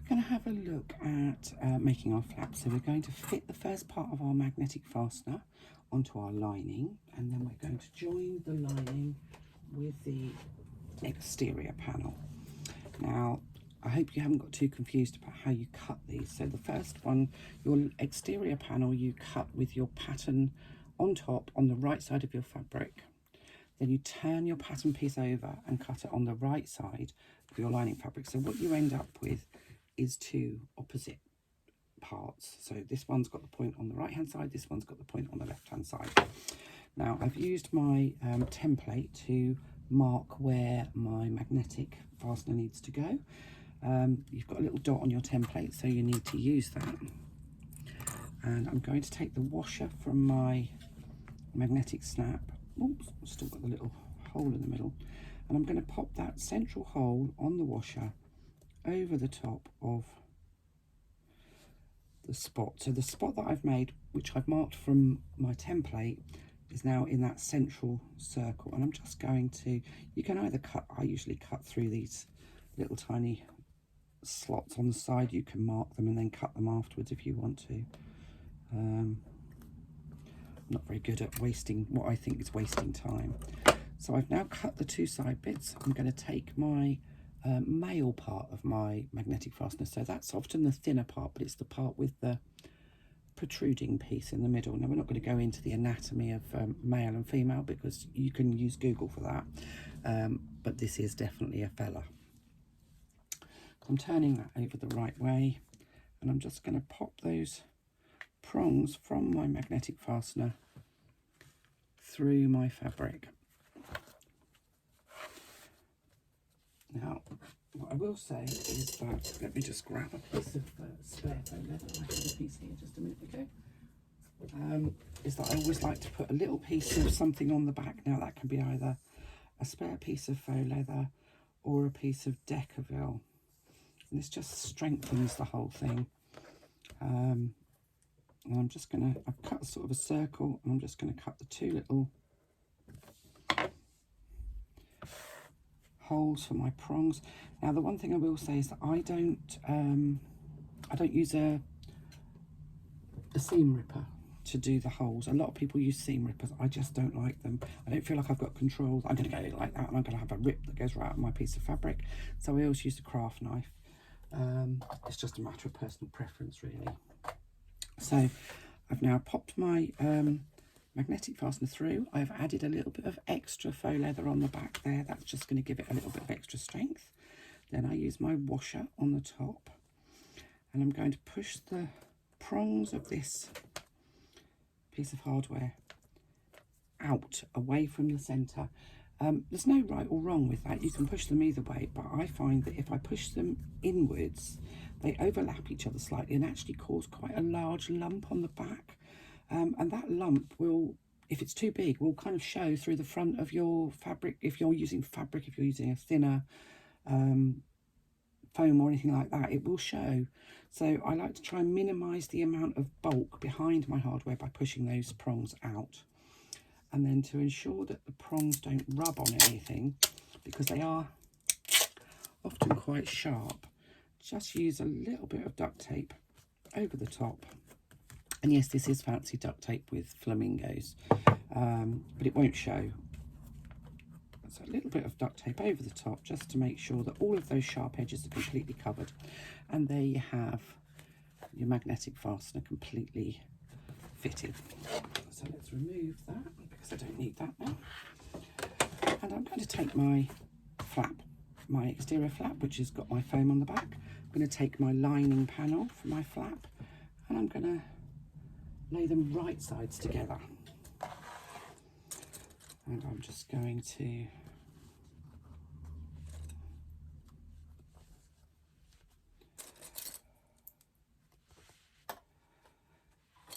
going to have a look at making our flap. So we're going to fit the first part of our magnetic fastener onto our lining, and then we're going to join the lining with the exterior panel. Now, I hope you haven't got too confused about how you cut these. So the first one, your exterior panel, you cut with your pattern on top on the right side of your fabric. Then you turn your pattern piece over and cut it on the right side of your lining fabric. So what you end up with is two opposite parts. So this one's got the point on the right hand side, this one's got the point on the left hand side. Now I've used my template to mark where my magnetic fastener needs to go. You've got a little dot on your template, so you need to use that. And I'm going to take the washer from my magnetic snap. Oops, still got the little hole in the middle. And I'm going to pop that central hole on the washer over the top of the spot. So the spot that I've made, which I've marked from my template, is now in that central circle. And I'm just going to, you can either cut, I usually cut through these little tiny slots on the side. You can mark them and then cut them afterwards if you want to. I'm not very good at wasting what I think is wasting time. So I've now cut the two side bits. I'm going to take my male part of my magnetic fastener. So that's often the thinner part, but it's the part with the protruding piece in the middle. Now we're not going to go into the anatomy of male and female because you can use Google for that, but this is definitely a fella. I'm turning that over the right way, and I'm just going to pop those prongs from my magnetic fastener through my fabric. Now, what I will say is that, let me just grab a piece of spare faux leather. I had a piece here just a minute ago. Is that I always like to put a little piece of something on the back. Now that can be either a spare piece of faux leather or a piece of Decaville. And this just strengthens the whole thing. And I'm just going to, I've cut sort of a circle, and I'm just going to cut the two little holes for my prongs. Now the one thing I will say is that I don't use a seam ripper to do the holes. A lot of people use seam rippers. I just don't like them. I don't feel like I've got control. I'm going to go like that, and I'm going to have a rip that goes right up my piece of fabric. So I always use a craft knife. It's just a matter of personal preference, really. So I've now popped my magnetic fastener through. I've added a little bit of extra faux leather on the back there. That's just going to give it a little bit of extra strength. Then I use my washer on the top, and I'm going to push the prongs of this piece of hardware out away from the centre. There's no right or wrong with that. You can push them either way, but I find that if I push them inwards, they overlap each other slightly and actually cause quite a large lump on the back. And that lump will, if it's too big, will kind of show through the front of your fabric. If you're using fabric, if you're using a thinner foam or anything like that, it will show. So I like to try and minimise the amount of bulk behind my hardware by pushing those prongs out. And then to ensure that the prongs don't rub on anything, because they are often quite sharp, just use a little bit of duct tape over the top. And yes, this is fancy duct tape with flamingos, but it won't show. So a little bit of duct tape over the top just to make sure that all of those sharp edges are completely covered. And there you have your magnetic fastener completely fitted. So let's remove that because I don't need that now. And I'm going to take my flap, my exterior flap, which has got my foam on the back. I'm going to take my lining panel for my flap, and I'm going to lay them right sides together. And I'm just going to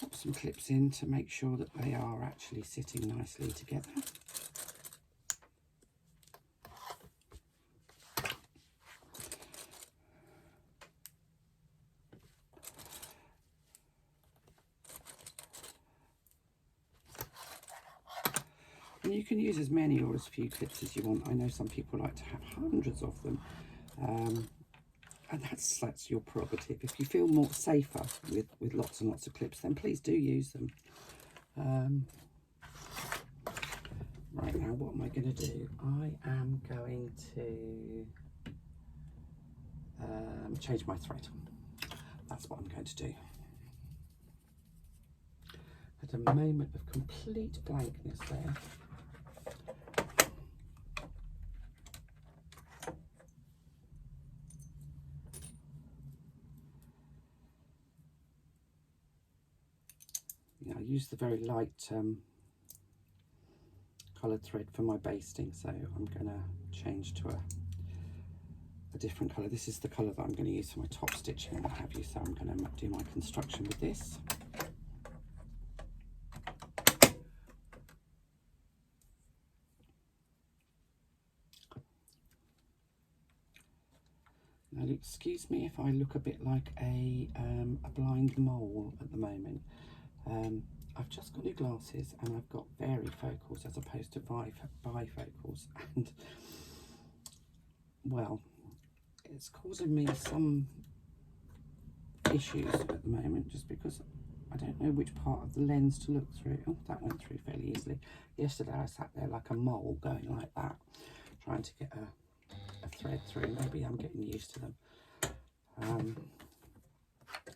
pop some clips in to make sure that they are actually sitting nicely together. And you can use as many or as few clips as you want. I know some people like to have hundreds of them. and that's your prerogative. If you feel more safer with lots and lots of clips, then please do use them. Right, now what am I going to do? I am going to change my thread. That's what I'm going to do. At a moment of complete blankness there. Yeah, I use the very light coloured thread for my basting, so I'm going to change to a different colour. This is the colour that I'm going to use for my top stitching and what have you, so I'm going to do my construction with this. Now, excuse me if I look a bit like a blind mole at the moment. I've just got new glasses and I've got varifocals as opposed to bifocals, and well, it's causing me some issues at the moment just because I don't know which part of the lens to look through. Oh, that went through fairly easily. Yesterday I sat there like a mole going like that, trying to get a thread through. Maybe I'm getting used to them.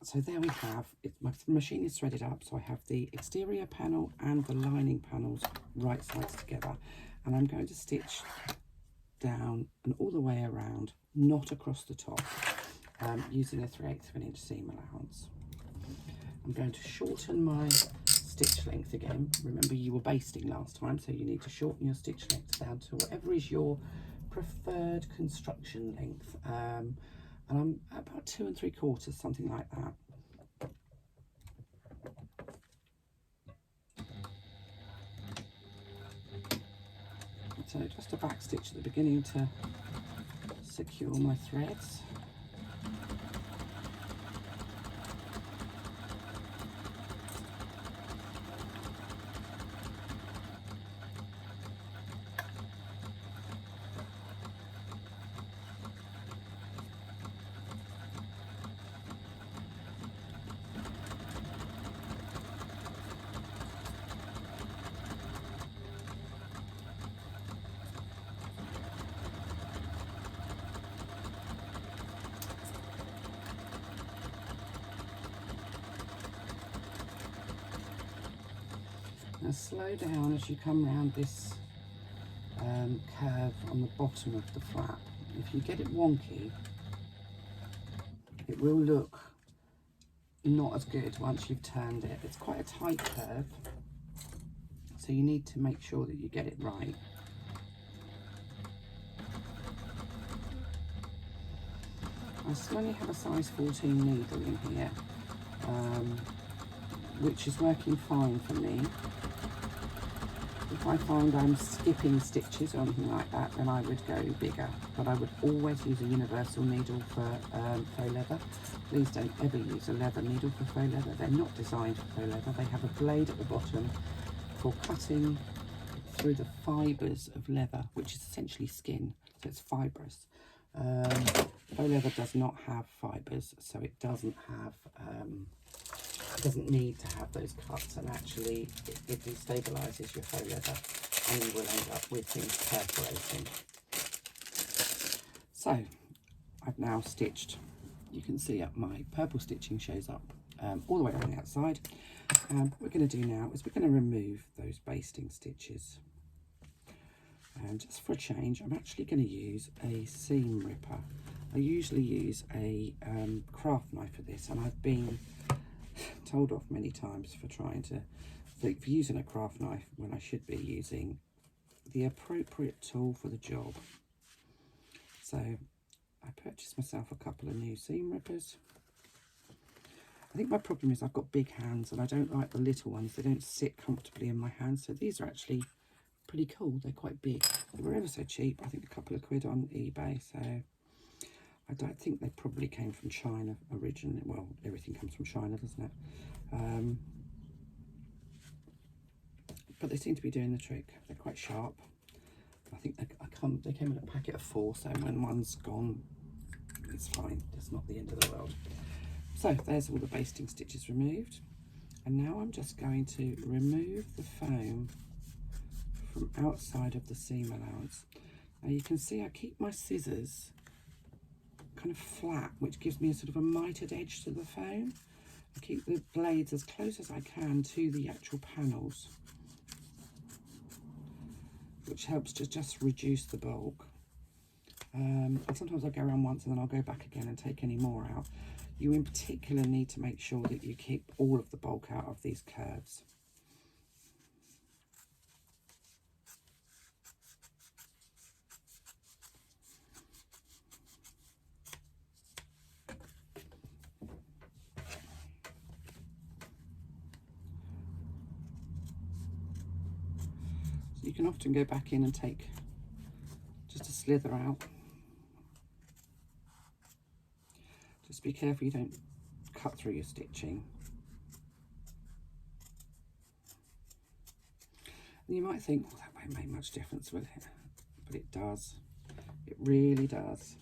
So there we have it. My machine is threaded up, so I have the exterior panel and the lining panels right sides together, and I'm going to stitch down and all the way around, not across the top, using a 3/8 of an inch seam allowance. I'm going to shorten my stitch length again. Remember, you were basting last time, so you need to shorten your stitch length down to whatever is your preferred construction length, and I'm about 2 3/4, something like that. So just a back stitch at the beginning to secure my threads. Now slow down as you come round this curve on the bottom of the flap. If you get it wonky, it will look not as good once you've turned it. It's quite a tight curve, so you need to make sure that you get it right. I only have a size 14 needle in here, which is working fine for me. If I find I'm skipping stitches or anything like that, then I would go bigger, but I would always use a universal needle for faux leather. Please don't ever use a leather needle for faux leather. They're not designed for faux leather. They have a blade at the bottom for cutting through the fibres of leather, which is essentially skin, so it's fibrous. Faux leather does not have fibres, so it doesn't have doesn't need to have those cuts, and actually it destabilises your faux leather and you will end up with things perforating. So I've now stitched, you can see up my purple stitching shows up all the way around the outside, and what we're going to do now is we're going to remove those basting stitches, and just for a change I'm actually going to use a seam ripper. I usually use a craft knife for this, and I've been told off many times for for using a craft knife when I should be using the appropriate tool for the job. So I purchased myself a couple of new seam rippers. I think my problem is I've got big hands and I don't like the little ones. They don't sit comfortably in my hands, so these are actually pretty cool. They're quite big. They were ever so cheap, I think a couple of quid on eBay, so I don't think they probably came from China originally. Well, everything comes from China, doesn't it? But they seem to be doing the trick. They're quite sharp. I think they came in a packet of 4, so when one's gone, it's fine. It's not the end of the world. So there's all the basting stitches removed. And now I'm just going to remove the foam from outside of the seam allowance. Now you can see I keep my scissors kind of flat, which gives me a sort of a mitered edge to the foam. I keep the blades as close as I can to the actual panels, which helps to just reduce the bulk. And sometimes I'll go around once and then I'll go back again and take any more out. You in particular need to make sure that you keep all of the bulk out of these curves. So you can often go back in and take just a slither out. Just be careful you don't cut through your stitching. And you might think, well, that won't make much difference with it, but it does. It really does.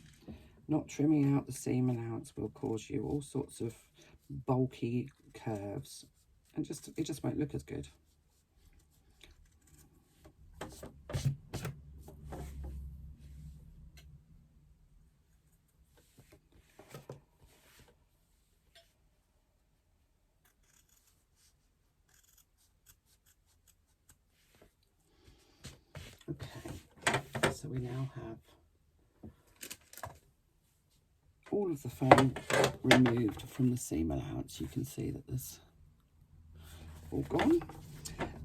Not trimming out the seam allowance will cause you all sorts of bulky curves, and it just won't look as good. Okay, so we now have all of the foam removed from the seam allowance. You can see that there's all gone.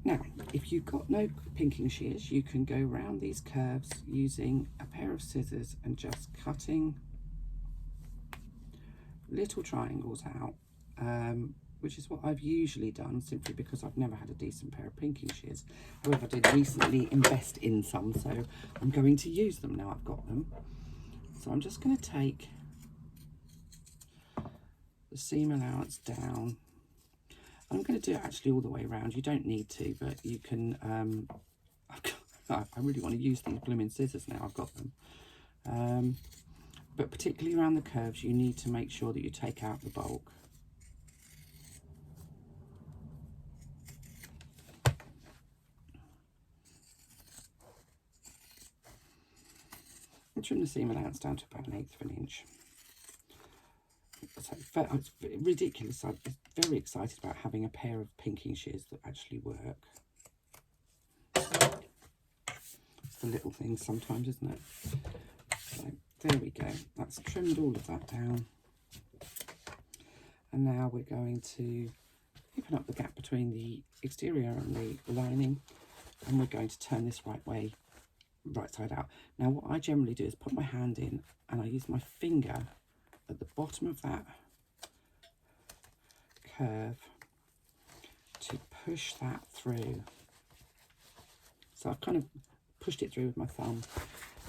Now, if you've got no pinking shears, you can go round these curves using a pair of scissors and just cutting little triangles out, which is what I've usually done, simply because I've never had a decent pair of pinking shears. However, I did recently invest in some, so I'm going to use them now I've got them. So I'm just going to take the seam allowance down. I'm going to do it actually all the way around. You don't need to, but you can. I really want to use these blooming scissors now. I've got them. But particularly around the curves, you need to make sure that you take out the bulk. And trim the seam allowance down to about 1/8 of an inch. So it's ridiculous. I'm very excited about having a pair of pinking shears that actually work. It's the little things sometimes, isn't it? So there we go. That's trimmed all of that down. And now we're going to open up the gap between the exterior and the lining, and we're going to turn this right side out. Now what I generally do is put my hand in and I use my finger at the bottom of that curve to push that through. So I've kind of pushed it through with my thumb.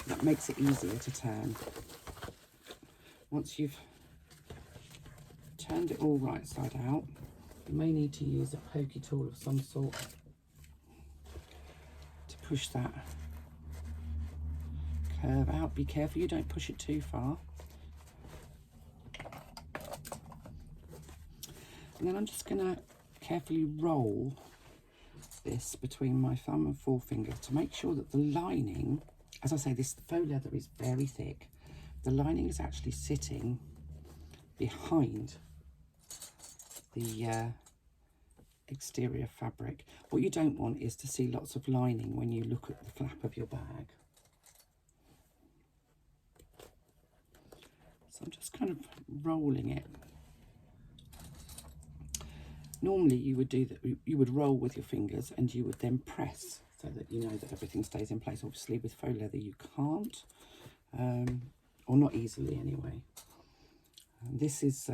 That makes it easier to turn. Once you've turned it all right side out, you may need to use a pokey tool of some sort to push that curve out. Be careful you don't push it too far. And then I'm just going to carefully roll this between my thumb and forefinger to make sure that the lining, as I say, this faux leather is very thick. The lining is actually sitting behind the exterior fabric. What you don't want is to see lots of lining when you look at the flap of your bag. So I'm just kind of rolling it. Normally you would do that, you would roll with your fingers and you would then press so that you know that everything stays in place. Obviously with faux leather you can't, or not easily anyway. And this is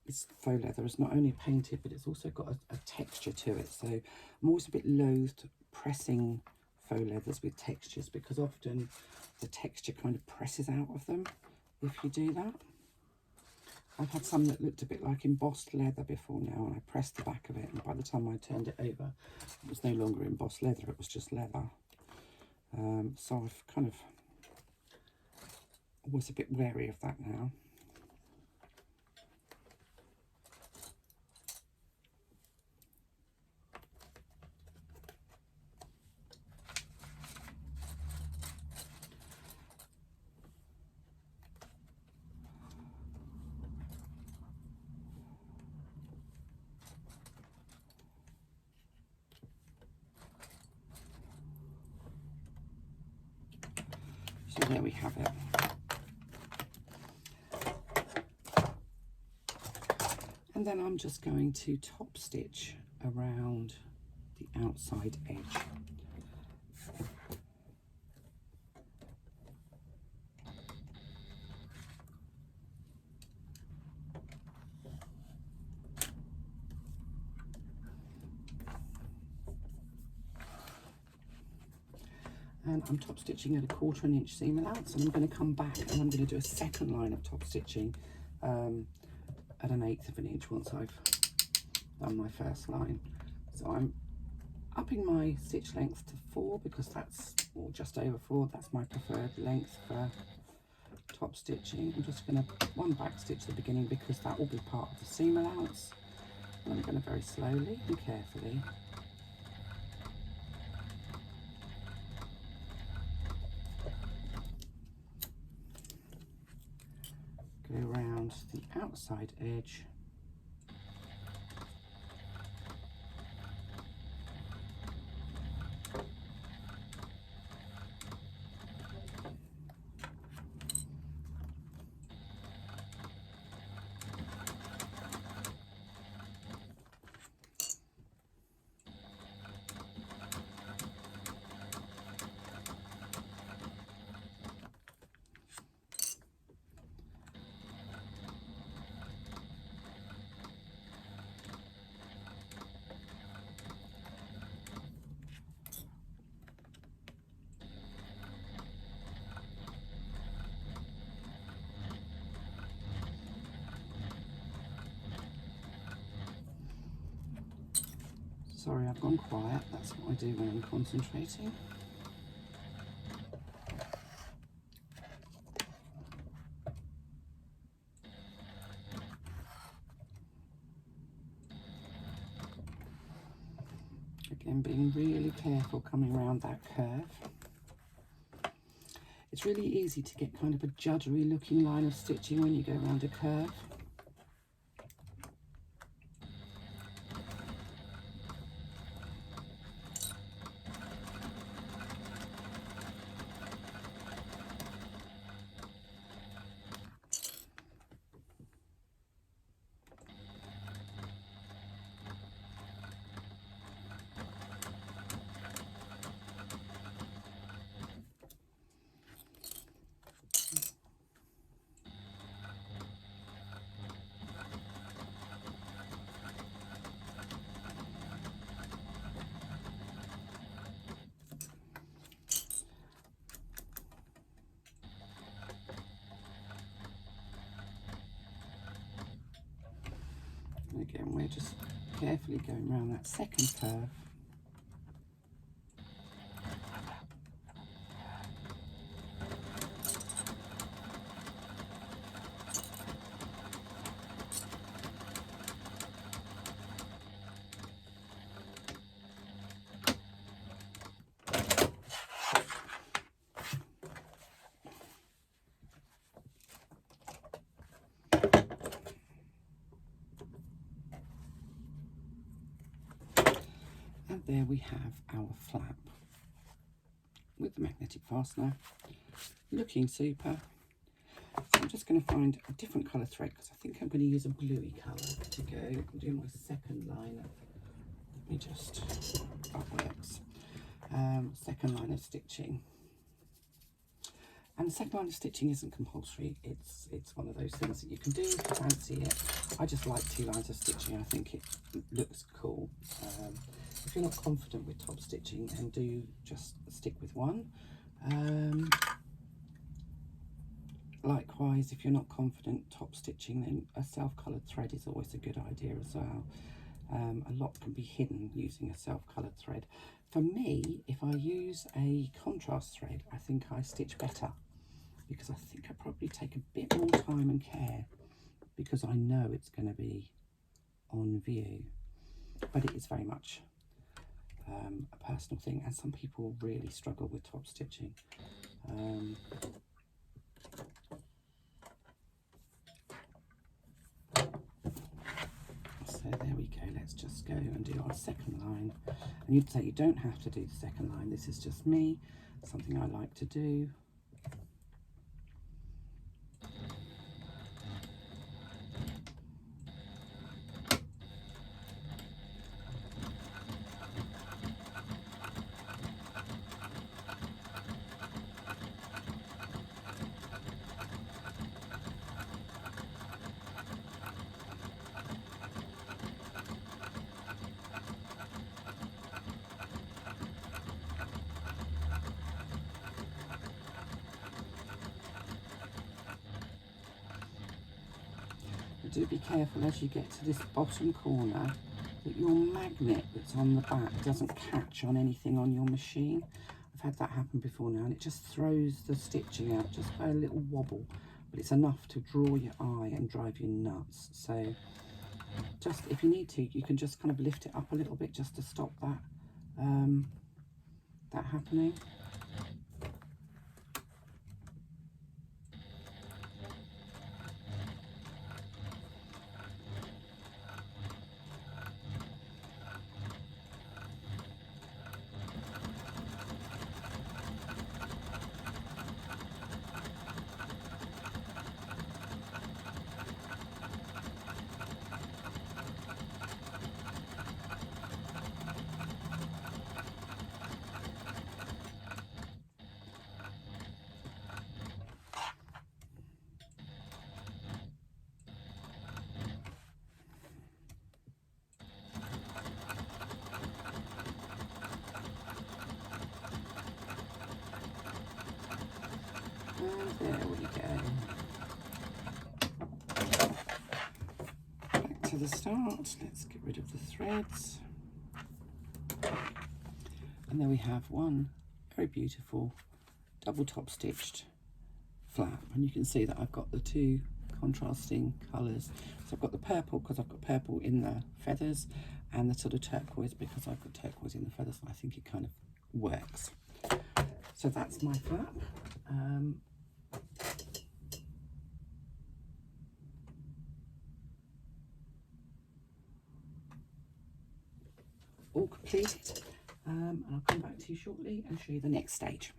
it's faux leather. It's not only painted, but it's also got a texture to it. So I'm always a bit loath pressing faux leathers with textures, because often the texture kind of presses out of them if you do that. I've had some that looked a bit like embossed leather before now, and I pressed the back of it, and by the time I turned it over, it was no longer embossed leather, it was just leather. So I've kind of always a bit wary of that now. there we have it. And then I'm just going to top stitch around the outside edge. And I'm top stitching at a 1/4 inch seam allowance, and I'm going to come back and I'm going to do a second line of top stitching at an 1/8 of an inch once I've done my first line. So I'm upping my stitch length to 4 because that's, or just over 4, that's my preferred length for top stitching. I'm just going to one back stitch at the beginning because that will be part of the seam allowance. And I'm going to very slowly and carefully go around the outside edge . Sorry, I've gone quiet. That's what I do when I'm concentrating. Again, being really careful coming around that curve. It's really easy to get kind of a juddery looking line of stitching when you go around a curve. And again, we're just carefully going around that second curve. And there we have our flap with the magnetic fastener, looking super. So I'm just going to find a different colour thread because I think I'm going to use a bluey colour to go and do my second line. Let me just, that works. Second line of stitching. And the second line of stitching isn't compulsory. It's one of those things that you can do if you fancy it. I just like 2 lines of stitching. I think it looks cool. If you're not confident with top stitching, then do just stick with 1. Likewise, if you're not confident top stitching, then a self-coloured thread is always a good idea as well. A lot can be hidden using a self-coloured thread. For me, if I use a contrast thread, I think I stitch better because I think I probably take a bit more time and care because I know it's going to be on view. But it is very much a personal thing, and some people really struggle with top stitching. So there we go, let's just go and do our second line. And you'd say you don't have to do the second line, this is just me, something I like to do. But do be careful as you get to this bottom corner that your magnet that's on the back doesn't catch on anything on your machine. I've had that happen before now, and it just throws the stitching out just by a little wobble, but it's enough to draw your eye and drive you nuts. So just, if you need to, you can just kind of lift it up a little bit just to stop that that happening. And there we go. Back to the start. Let's get rid of the threads. And there we have one very beautiful double top stitched flap. And you can see that I've got the two contrasting colours. So I've got the purple because I've got purple in the feathers, and the sort of turquoise because I've got turquoise in the feathers. I think it kind of works. So that's my flap. All completed, and I'll come back to you shortly and show you the next stage.